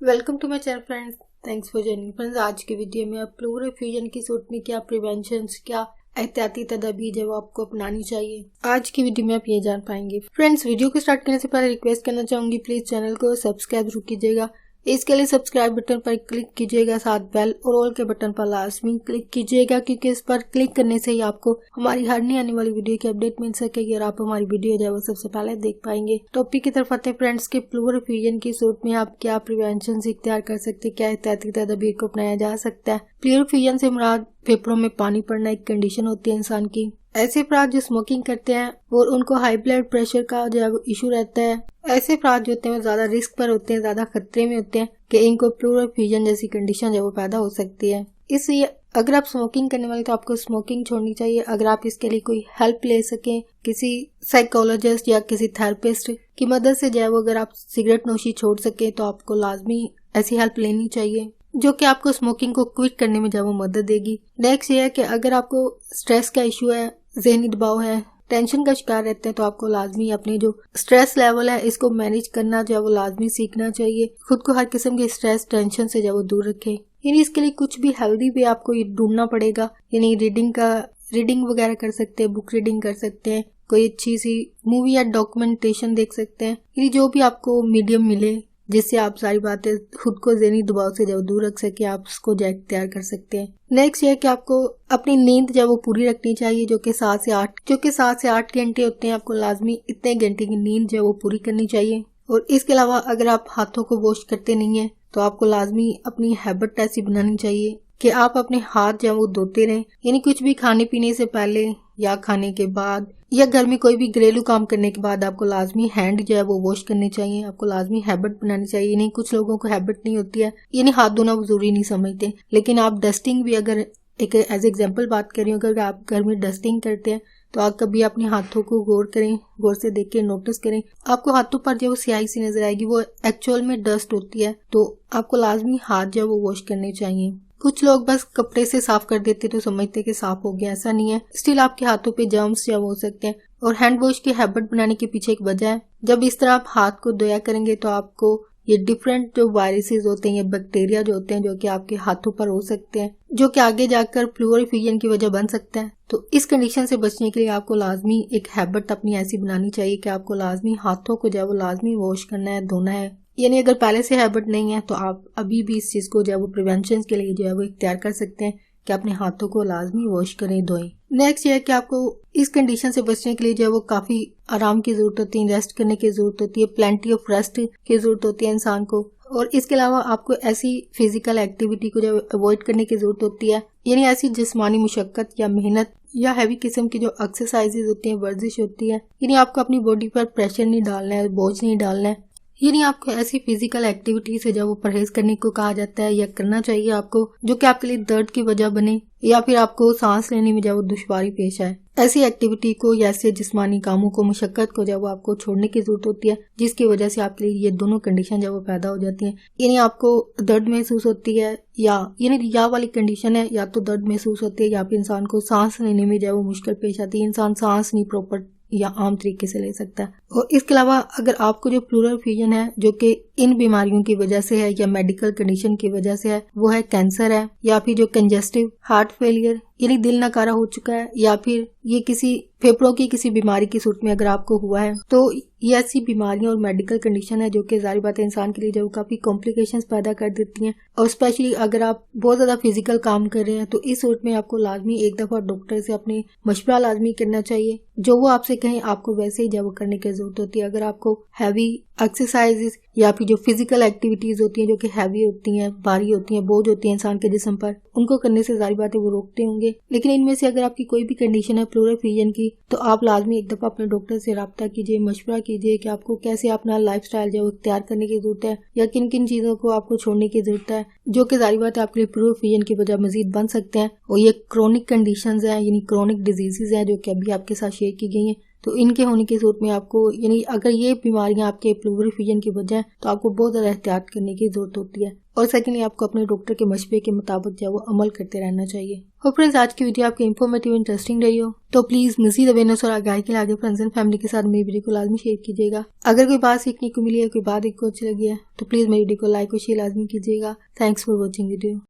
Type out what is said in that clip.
Welcome to my channel friends. Thanks for joining friends. आज की video में आप प्लूरल फ्यूजन की सूरत में क्या प्रिवेंशन, क्या एहतियाती तदाबीर है वो आपको अपनानी चाहिए। आज की वीडियो में आप ये जान पाएंगे। फ्रेंड्स, वीडियो को स्टार्ट करने से पहले रिक्वेस्ट करना चाहूंगी, प्लीज चैनल को सब्सक्राइब जरूर कीजिएगा। इसके लिए सब्सक्राइब बटन पर क्लिक कीजिएगा, साथ बेल और ऑल के बटन पर लाजमी क्लिक कीजिएगा, क्योंकि इस पर क्लिक करने से ही आपको हमारी हर नई आने वाली वीडियो की अपडेट मिल सकेगी और आप हमारी वीडियो जो है वो सबसे पहले देख पाएंगे। टॉपिक की तरफ आते हैं फ्रेंड्स के प्लूरल फ्यूजन की सूरत में आप क्या प्रिवेंशन इख्तियार कर सकते हैं, क्या एहतियाती तदबीर को अपनाया जा सकता है। प्लूरल फ्यूजन से मुराद फेफड़ों में पानी पड़ना एक कंडीशन होती है इंसान की। ऐसे अफराद जो स्मोकिंग करते हैं और उनको हाई ब्लड प्रेशर का जो है वो इशू रहता है, ऐसे अफराद जो होते हैं वो ज्यादा रिस्क पर होते हैं, ज्यादा खतरे में होते हैं कि इनको प्लूरल फ्यूजन जैसी कंडीशन जो वो पैदा हो सकती है। इसलिए अगर आप स्मोकिंग करने वाले तो आपको स्मोकिंग छोड़नी चाहिए। अगर आप इसके लिए कोई हेल्प ले सकें किसी साइकोलॉजिस्ट या किसी थेरेपिस्ट की मदद से जो है वो, अगर आप सिगरेट नोशी छोड़ सके तो आपको लाजमी ऐसी हेल्प लेनी चाहिए जो कि आपको स्मोकिंग को क्विट करने में जो वो मदद देगी। नेक्स्ट ये है कि अगर आपको स्ट्रेस का इशू है, ज़हनी दबाव है, टेंशन का शिकार रहते हैं, तो आपको लाजमी अपने जो स्ट्रेस लेवल है इसको मैनेज करना जो है वो लाजमी सीखना चाहिए। खुद को हर किस्म के स्ट्रेस टेंशन से जो वो दूर रखें। यानी इसके लिए कुछ भी हेल्दी वे आपको ढूंढना पड़ेगा। यानी रीडिंग वगैरह कर सकते हैं, बुक रीडिंग कर सकते हैं, कोई अच्छी सी मूवी या डॉक्यूमेंटेशन देख सकते हैं। यानी जो भी आपको मीडियम मिले जिससे आप सारी बातें खुद को ज़हनी दबाव से जब दूर रख सके, आप उसको जो तैयार कर सकते हैं। नेक्स्ट ये है कि आपको अपनी नींद जब वो पूरी रखनी चाहिए, जो कि 7 से 8 घंटे होते हैं। आपको लाजमी इतने घंटे की नींद जो वो पूरी करनी चाहिए। और इसके अलावा अगर आप हाथों को वॉश करते नहीं है तो आपको लाजमी अपनी हैबिट ऐसी बनानी चाहिए कि आप अपने हाथ जो वो धोते रहें। यानी कुछ भी खाने पीने से पहले या खाने के बाद या घर में कोई भी घरेलू काम करने के बाद आपको लाजमी हैंड जो है वो वॉश करने चाहिए। आपको लाजमी हैबिट बनानी चाहिए। नहीं, कुछ लोगों को हैबिट नहीं होती है, यानी हाथ धोना वो जरूरी नहीं समझते। लेकिन आप डस्टिंग भी, अगर एक एज एग्जाम्पल बात कर रही हूँ, अगर आप घर में डस्टिंग करते हैं तो आप कभी अपने हाथों को गौर करें, गौर से देख के नोटिस करें। आपको हाथों पर जो स्याही सी नजर आएगी वो एक्चुअल में डस्ट होती है, तो आपको लाजमी हाथ जो वो वॉश करने चाहिए। कुछ लोग बस कपड़े से साफ कर देते तो समझते कि साफ हो गया, ऐसा नहीं है। स्टिल आपके हाथों पे जर्म्स या हो सकते हैं। और हैंड वॉश की हैबिट बनाने के पीछे एक वजह है, जब इस तरह आप हाथ को धोया करेंगे तो आपको ये डिफरेंट जो वायरसेस होते हैं या बैक्टीरिया जो होते हैं जो कि आपके हाथों पर हो सकते हैं, जो कि आगे जाकर प्लूरल फ्यूजन की वजह बन सकता है। तो इस कंडीशन से बचने के लिए आपको लाजमी एक हैबिट अपनी ऐसी बनानी चाहिए कि आपको लाजमी हाथों को जो है वो लाजमी वॉश करना है, धोना है। यानी अगर पहले से हैबिट नहीं है तो आप अभी भी इस चीज को जो है वो प्रिवेंशन के लिए जो है वो इख्तियार कर सकते हैं कि अपने हाथों को लाजमी वॉश करें, धोएं। नेक्स्ट ये है कि आपको इस कंडीशन से बचने के लिए जो है वो काफी आराम की जरूरत होती है, रेस्ट करने की जरूरत होती है, प्लेंटी ऑफ रेस्ट की जरूरत होती है इंसान को। और इसके अलावा आपको ऐसी फिजिकल एक्टिविटी को जो अवॉइड करने की जरूरत होती है, यानी ऐसी जिस्मानी मुशक्कत या मेहनत या हैवी किस्म की जो एक्सरसाइजेज होती है, वर्जिश होती है। यानी आपको अपनी बॉडी पर प्रेशर नहीं डालना है, बोझ नहीं डालना है। यानी आपको ऐसी फिजिकल एक्टिविटी से जब वो परहेज करने को कहा जाता है या करना चाहिए आपको, जो कि आपके लिए दर्द की वजह बने या फिर आपको सांस लेने में जब वो दुश्वारी पेश आए। ऐसी एक्टिविटी को या ऐसे जिस्मानी कामों को, मुशक्कत को जब वो आपको छोड़ने की जरूरत होती है, जिसकी वजह से आपके लिए ये दोनों कंडीशन जब वो पैदा हो जाती हैं। यानी आपको दर्द महसूस होती है या वाली कंडीशन है, या तो दर्द महसूस होती है या फिर इंसान को सांस लेने में जब वो मुश्किल पेश आती है, इंसान सांस नहीं प्रॉपर या आम तरीके से ले सकता है। और इसके अलावा अगर आपको जो प्लूरल फ्यूजन है जो कि इन बीमारियों की वजह से है या मेडिकल कंडीशन की वजह से है, वो है कैंसर है या फिर जो कंजेस्टिव हार्ट फेलियर यानी दिल नकारा हो चुका है, या फिर ये किसी फेफड़ों की किसी बीमारी की सूरत में अगर आपको हुआ है, तो ये ऐसी बीमारियां और मेडिकल कंडीशन है जो कि जाहिर बात है इंसान के लिए जो काफी कॉम्प्लिकेशंस पैदा कर देती हैं। और स्पेशली अगर आप बहुत ज्यादा फिजिकल काम कर रहे हैं तो इस सूरत में आपको लाजमी एक दफा डॉक्टर से अपने मशवरा लाजमी करना चाहिए। जो वो आपसे कहें आपको वैसे ही जब करने की जरूरत होती है। अगर आपको हैवी एक्सरसाइजेस या फिर जो फिजिकल एक्टिविटीज होती हैं जो कि हैवी होती हैं, भारी होती हैं, बोझ होती है इंसान के जिस्म पर, उनको करने से जाहिर बात है वो रोकते होंगे। लेकिन इनमें से अगर आपकी कोई भी कंडीशन है प्लूरल फ्यूजन की, तो आप लाजमी एक दफा अपने डॉक्टर से राब्ता कीजिए, मशवरा कीजिए कि आपको कैसे अपना लाइफस्टाइल जो इख्तियार करने की जरूरत है या किन किन चीजों को आपको छोड़ने की जरूरत है, जो कि जाहिर बात है आपके लिए प्लूरल फ्यूजन की वजह मजीद बन सकते हैं। और ये क्रोनिक कंडीशंस हैं, यानी क्रोनिक डिजीजेज हैं जो कि अभी आपके साथ शेयर की गई हैं। तो इनके होने की सूरत में आपको, यानी अगर ये बीमारियां आपके प्लूरल फ्यूजन की वजह है तो आपको बहुत ज़्यादा एहतियात करने की जरूरत होती है। और सेकेंडली आपको अपने डॉक्टर के मशवरे के मुताबिक जो है वो अमल करते रहना चाहिए। और फ्रेंड्स, आज की वीडियो आपकी इन्फॉर्मेटिव इंटरेस्टिंग रही हो तो प्लीज मजीद अवेयरनेस और आगाही के लिए आगे फ्रेंड्स एंड फैमिली के साथ मेरी वीडियो को लाजमी शेयर कीजिएगा। अगर कोई बात सीखने को मिली है, कोई बात एक को अच्छी लगी है तो प्लीज मेरी वीडियो को लाइक और शेयर लाजमी कीजिएगा। Thanks for watching video.